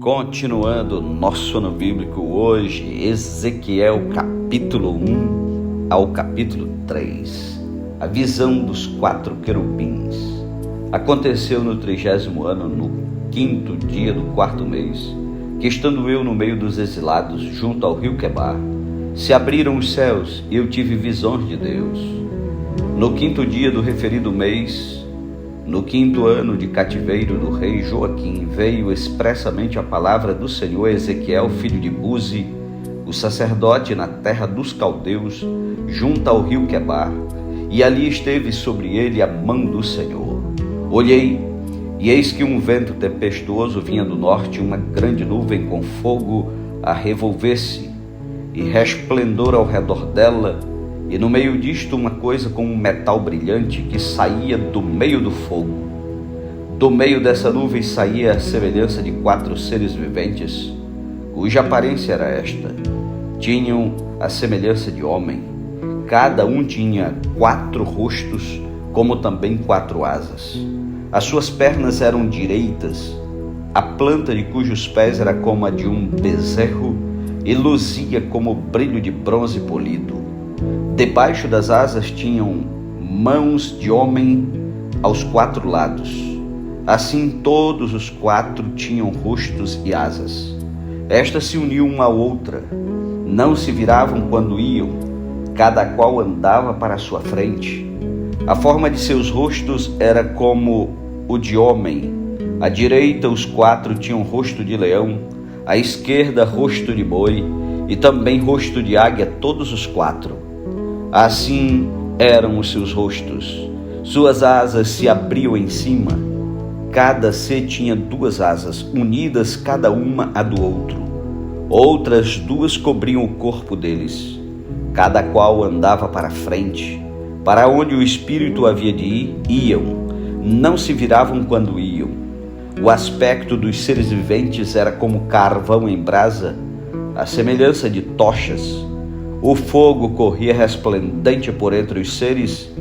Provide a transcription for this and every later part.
Continuando nosso ano bíblico hoje, Ezequiel capítulo 1 ao capítulo 3, a visão dos 4 querubins. Aconteceu no 30º ano, no 5º dia do 4º mês, que estando eu no meio dos exilados, junto ao rio Quebar, se abriram os céus e eu tive visões de Deus. No 5º dia do referido mês, no 5º ano de cativeiro do rei Joaquim, veio expressamente a palavra do Senhor a Ezequiel, filho de Buzi, o sacerdote na terra dos caldeus, junto ao rio Quebar, e ali esteve sobre ele a mão do Senhor. Olhei, e eis que um vento tempestuoso vinha do norte, uma grande nuvem com fogo a revolver-se, e resplendor ao redor dela, e no meio disto uma coisa como um metal brilhante que saía do meio do fogo. Do meio dessa nuvem saía a semelhança de 4 seres viventes, cuja aparência era esta. Tinham a semelhança de homem. Cada um tinha 4 rostos, como também 4 asas. As suas pernas eram direitas, a planta de cujos pés era como a de um bezerro e luzia como o brilho de bronze polido. Debaixo das asas tinham mãos de homem aos 4 lados. Assim todos os 4 tinham rostos e asas. Estas se uniam uma à outra, não se viravam quando iam, cada qual andava para a sua frente. A forma de seus rostos era como o de homem. À direita os 4 tinham rosto de leão, à esquerda rosto de boi e também rosto de águia, todos os 4. Assim eram os seus rostos. Suas asas se abriam em cima. Cada ser tinha 2 asas, unidas cada uma à do outro. Outras 2 cobriam o corpo deles. Cada qual andava para a frente. Para onde o espírito havia de ir, iam. Não se viravam quando iam. O aspecto dos seres viventes era como carvão em brasa, a semelhança de tochas. O fogo corria resplendente por entre os seres,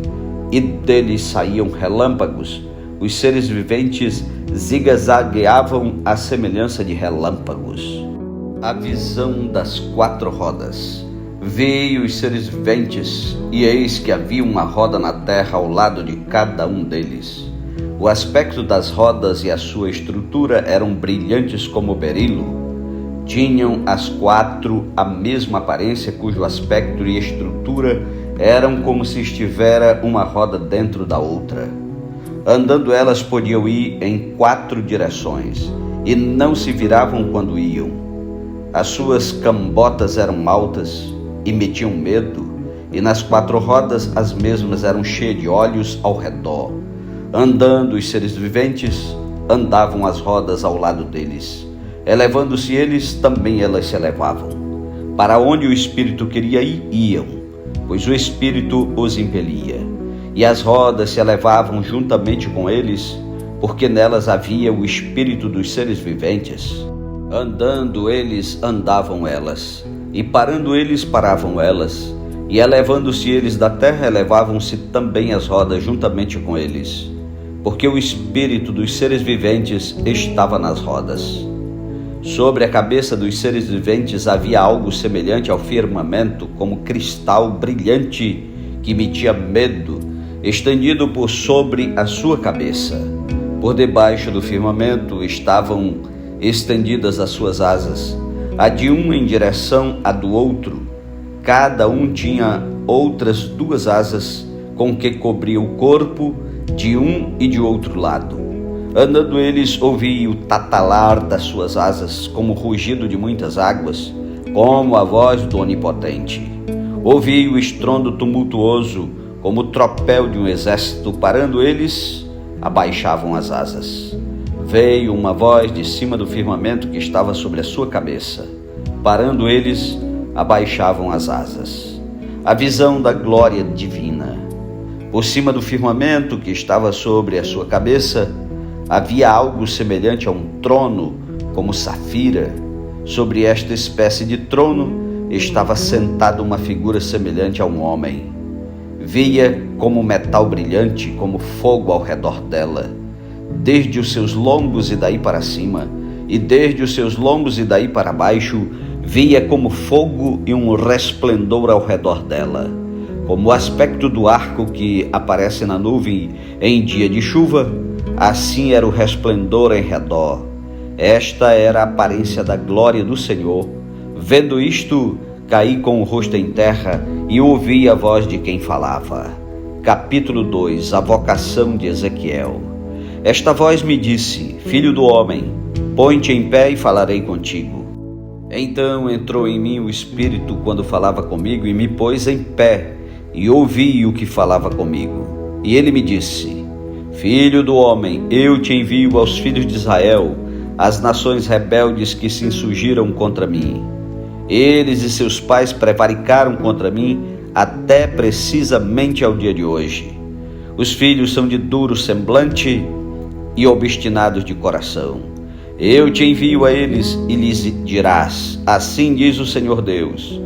e deles saíam relâmpagos. Os seres viventes zigue-zagueavam à semelhança de relâmpagos. A visão das 4 rodas. Vi os seres viventes, e eis que havia uma roda na terra ao lado de cada um deles. O aspecto das rodas e a sua estrutura eram brilhantes como berilo. Tinham as 4 a mesma aparência, cujo aspecto e estrutura eram como se estivera uma roda dentro da outra. Andando elas podiam ir em 4 direções, e não se viravam quando iam. As suas cambotas eram altas e metiam medo, e nas 4 rodas as mesmas eram cheias de olhos ao redor. Andando os seres viventes, andavam as rodas ao lado deles. Elevando-se eles, também elas se elevavam. Para onde o Espírito queria ir, iam, pois o Espírito os impelia. E as rodas se elevavam juntamente com eles, porque nelas havia o Espírito dos seres viventes. Andando eles, andavam elas, e parando eles, paravam elas, e elevando-se eles da terra, elevavam-se também as rodas juntamente com eles, porque o Espírito dos seres viventes estava nas rodas. Sobre a cabeça dos seres viventes havia algo semelhante ao firmamento, como cristal brilhante que metia medo, estendido por sobre a sua cabeça. Por debaixo do firmamento estavam estendidas as suas asas, a de um em direção à do outro. Cada um tinha outras 2 asas, com que cobria o corpo de um e de outro lado. Andando eles, ouvi o tatalar das suas asas, como o rugido de muitas águas, como a voz do Onipotente. Ouvi o estrondo tumultuoso, como o tropel de um exército. Parando eles, abaixavam as asas. Veio uma voz de cima do firmamento que estava sobre a sua cabeça. Parando eles, abaixavam as asas. A visão da glória divina. Por cima do firmamento que estava sobre a sua cabeça, havia algo semelhante a um trono, como safira. Sobre esta espécie de trono estava sentada uma figura semelhante a um homem. Via como metal brilhante, como fogo ao redor dela, desde os seus lombos e daí para cima, e desde os seus lombos e daí para baixo via como fogo e um resplendor ao redor dela, como o aspecto do arco que aparece na nuvem em dia de chuva, assim era o resplendor em redor. Esta era a aparência da glória do Senhor. Vendo isto, caí com o rosto em terra e ouvi a voz de quem falava. Capítulo 2. A vocação de Ezequiel. Esta voz me disse: Filho do homem, põe-te em pé e falarei contigo. Então entrou em mim o Espírito quando falava comigo e me pôs em pé e ouvi o que falava comigo. E ele me disse: Filho do homem, eu te envio aos filhos de Israel, as nações rebeldes que se insurgiram contra mim. Eles e seus pais prevaricaram contra mim até precisamente ao dia de hoje. Os filhos são de duro semblante e obstinados de coração. Eu te envio a eles e lhes dirás: assim diz o Senhor Deus.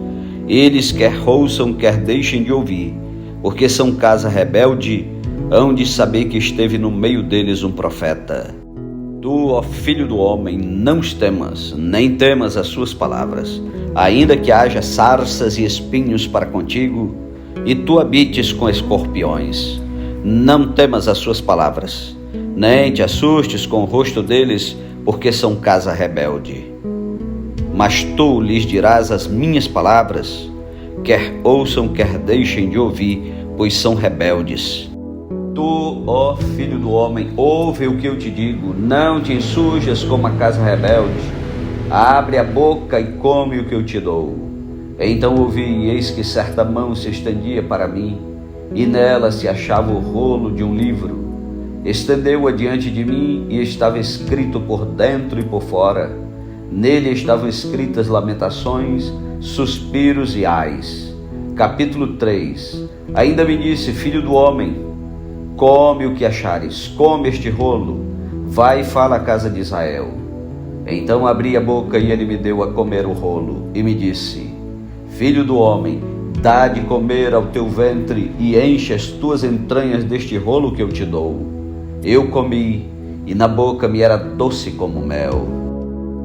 Eles quer ouçam, quer deixem de ouvir, porque são casa rebelde, hão de saber que esteve no meio deles um profeta. Tu, ó filho do homem, não os temas, nem temas as suas palavras, ainda que haja sarças e espinhos para contigo, e tu habites com escorpiões. Não temas as suas palavras, nem te assustes com o rosto deles, porque são casa rebelde. Mas tu lhes dirás as minhas palavras, quer ouçam, quer deixem de ouvir, pois são rebeldes. Tu, ó filho do homem, ouve o que eu te digo, não te insurjas como a casa rebelde. Abre a boca e come o que eu te dou. Então ouvi, e eis que certa mão se estendia para mim, e nela se achava o rolo de um livro. Estendeu-a diante de mim, e estava escrito por dentro e por fora. Nele estavam escritas lamentações, suspiros e ais. Capítulo 3. Ainda me disse: Filho do homem, come o que achares, come este rolo, vai e fala à casa de Israel. Então abri a boca e ele me deu a comer o rolo, e me disse: Filho do homem, dá de comer ao teu ventre e enche as tuas entranhas deste rolo que eu te dou. Eu comi, e na boca me era doce como mel.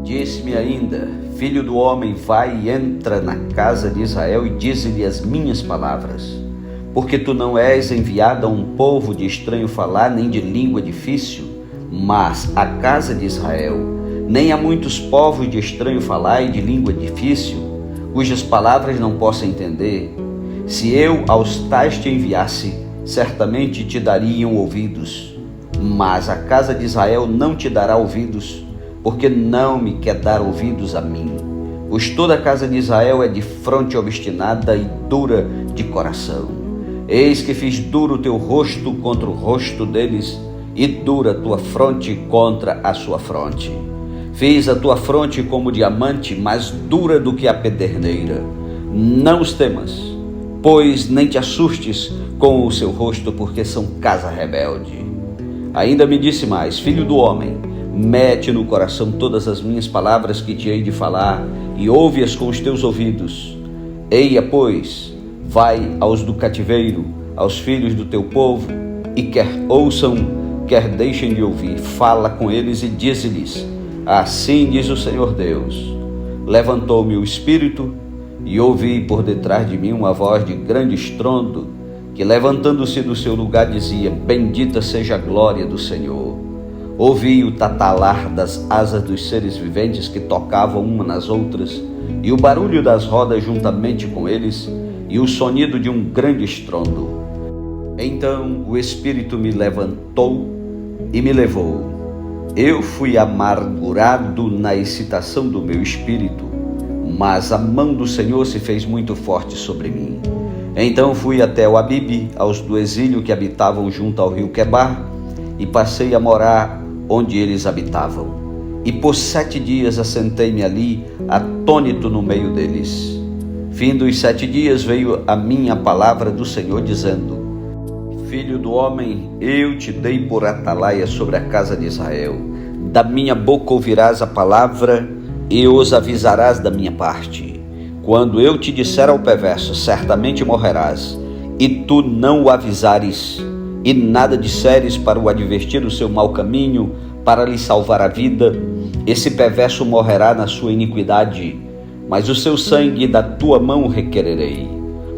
Disse-me ainda: Filho do homem, vai e entra na casa de Israel e dize-lhe as minhas palavras. Porque tu não és enviado a um povo de estranho falar, nem de língua difícil, mas a casa de Israel. Nem a muitos povos de estranho falar e de língua difícil, cujas palavras não possa entender. Se eu aos tais te enviasse, certamente te dariam ouvidos. Mas a casa de Israel não te dará ouvidos, porque não me quer dar ouvidos a mim. Pois toda a casa de Israel é de fronte obstinada e dura de coração. Eis que fiz duro o teu rosto contra o rosto deles, e dura a tua fronte contra a sua fronte. Fiz a tua fronte como diamante, mais dura do que a pederneira. Não os temas, pois nem te assustes com o seu rosto, porque são casa rebelde. Ainda me disse mais: Filho do homem, mete no coração todas as minhas palavras que te hei de falar, e ouve-as com os teus ouvidos. Eia, pois, vai aos do cativeiro, aos filhos do teu povo, e quer ouçam, quer deixem de ouvir, fala com eles e dize-lhes: assim diz o Senhor Deus. Levantou-me o Espírito, e ouvi por detrás de mim uma voz de grande estrondo, que levantando-se do seu lugar dizia: bendita seja a glória do Senhor. Ouvi o tatalar das asas dos seres viventes que tocavam uma nas outras, e o barulho das rodas juntamente com eles, e o sonido de um grande estrondo. Então o Espírito me levantou e me levou. Eu fui amargurado na excitação do meu espírito, mas a mão do Senhor se fez muito forte sobre mim. Então fui até o Abibe, aos do exílio que habitavam junto ao rio Quebar, e passei a morar onde eles habitavam. E por 7 dias assentei-me ali, atônito no meio deles. Fim dos 7 dias veio a mim a palavra do Senhor, dizendo: Filho do homem, eu te dei por atalaia sobre a casa de Israel. Da minha boca ouvirás a palavra e os avisarás da minha parte. Quando eu te disser ao perverso, certamente morrerás, e tu não o avisares, e nada disseres para o advertir do seu mau caminho, para lhe salvar a vida, esse perverso morrerá na sua iniquidade, mas o seu sangue da tua mão requererei.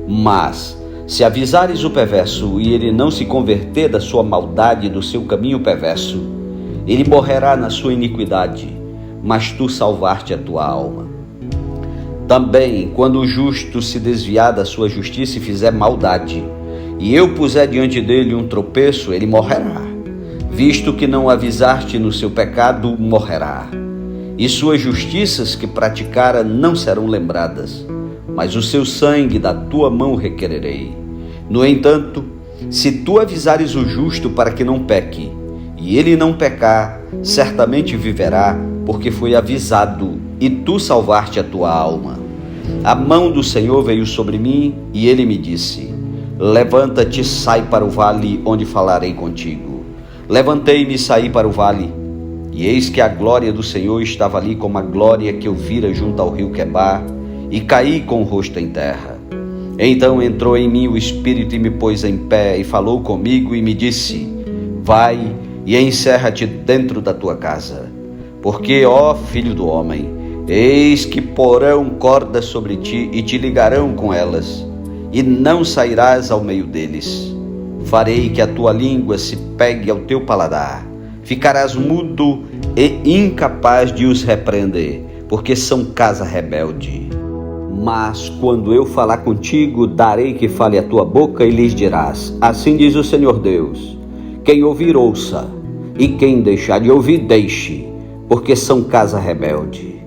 Mas, se avisares o perverso e ele não se converter da sua maldade e do seu caminho perverso, ele morrerá na sua iniquidade, mas tu salvar-te a tua alma. Também, quando o justo se desviar da sua justiça e fizer maldade, e eu puser diante dele um tropeço, ele morrerá. Visto que não avisaste no seu pecado, morrerá. E suas justiças que praticara não serão lembradas, mas o seu sangue da tua mão requererei. No entanto, se tu avisares o justo para que não peque, e ele não pecar, certamente viverá, porque foi avisado, e tu salvar-te a tua alma. A mão do Senhor veio sobre mim, e ele me disse: levanta-te e sai para o vale, onde falarei contigo. Levantei-me e saí para o vale, e eis que a glória do Senhor estava ali como a glória que eu vira junto ao rio Quebar, e caí com o rosto em terra. Então entrou em mim o Espírito e me pôs em pé, e falou comigo e me disse: vai e encerra-te dentro da tua casa, porque, ó filho do homem, eis que porão cordas sobre ti e te ligarão com elas, e não sairás ao meio deles. Farei que a tua língua se pegue ao teu paladar, ficarás mudo e incapaz de os repreender, porque são casa rebelde. Mas quando eu falar contigo, darei que fale a tua boca e lhes dirás: assim diz o Senhor Deus. Quem ouvir, ouça, e quem deixar de ouvir, deixe, porque são casa rebelde.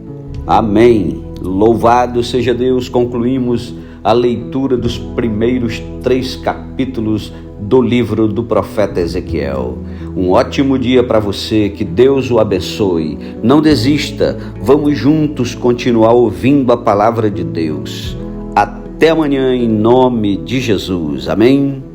Amém. Louvado seja Deus. Concluímos a leitura dos primeiros 3 capítulos do livro do profeta Ezequiel. Um ótimo dia para você, que Deus o abençoe. Não desista, vamos juntos continuar ouvindo a palavra de Deus. Até amanhã, em nome de Jesus. Amém.